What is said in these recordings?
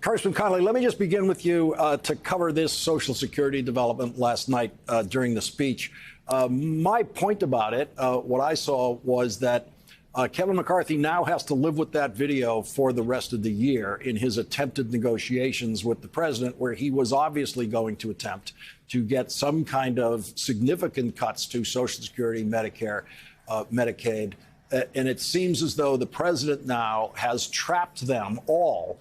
Congressman Connolly, let me just begin with you to cover this Social Security development last night during the speech. My point about it, what I saw was that Kevin McCarthy now has to live with that video for the rest of the year in his attempted negotiations with the president, where he was obviously going to attempt to get some kind of significant cuts to Social Security, Medicare, Medicaid. And it seems as though the president now has trapped them all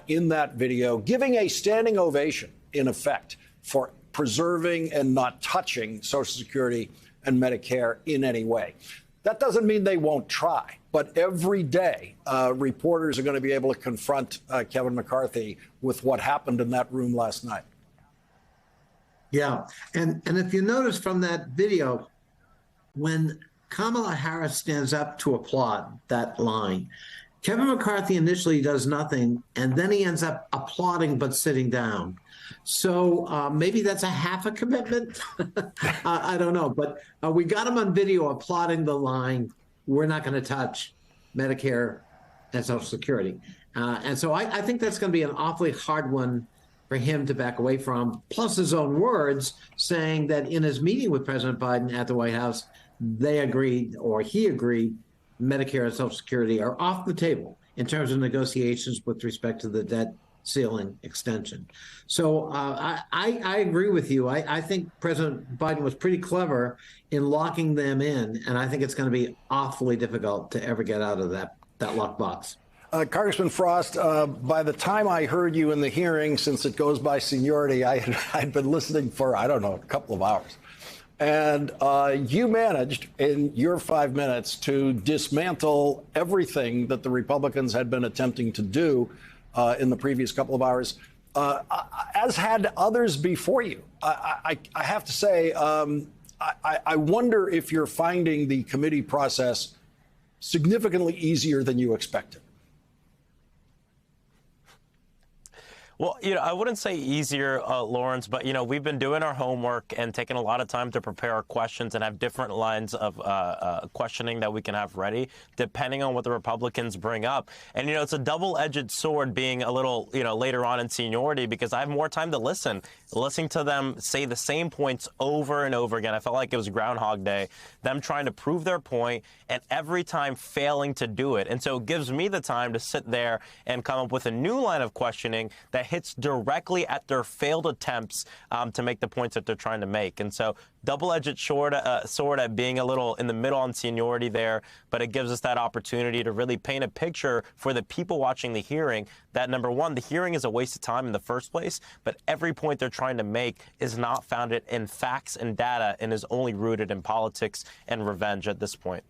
in that video, giving a standing ovation, in effect, for preserving and not touching Social Security and Medicare in any way. That doesn't mean they won't try, but every day reporters are going to be able to confront Kevin McCarthy with what happened in that room last night. Yeah, and if you notice from that video, when Kamala Harris stands up to applaud that line, Kevin McCarthy initially does nothing, and then he ends up applauding but sitting down. So maybe that's a half a commitment. I don't know. But we got him on video applauding the line, "We're not going to touch Medicare and Social Security." And so I think that's going to be an awfully hard one for him to back away from, plus his own words saying that in his meeting with President Biden at the White House, they agreed, or he agreed, Medicare and Social Security are off the table in terms of negotiations with respect to the debt ceiling extension. So I agree with you. I think President Biden was pretty clever in locking them in, and I think it's going to be awfully difficult to ever get out of that lockbox. Congressman Frost, by the time I heard you in the hearing, since it goes by seniority, I'd been listening for, I don't know, a couple of hours. And you managed in your 5 minutes to dismantle everything that the Republicans had been attempting to do in the previous couple of hours, as had others before you. I have to say, I wonder if you're finding the committee process significantly easier than you expected. Well, I wouldn't say easier, Lawrence, but, we've been doing our homework and taking a lot of time to prepare our questions and have different lines of questioning that we can have ready, depending on what the Republicans bring up. And, it's a double-edged sword being a little, later on in seniority, because I have more time to listening to them say the same points over and over again. I felt like it was Groundhog Day, them trying to prove their point and every time failing to do it. And so it gives me the time to sit there and come up with a new line of questioning that hits directly at their failed attempts to make the points that they're trying to make. And so double-edged sword at being a little in the middle on seniority there, but it gives us that opportunity to really paint a picture for the people watching the hearing that, number one, the hearing is a waste of time in the first place, but every point they're trying to make is not founded in facts and data and is only rooted in politics and revenge at this point.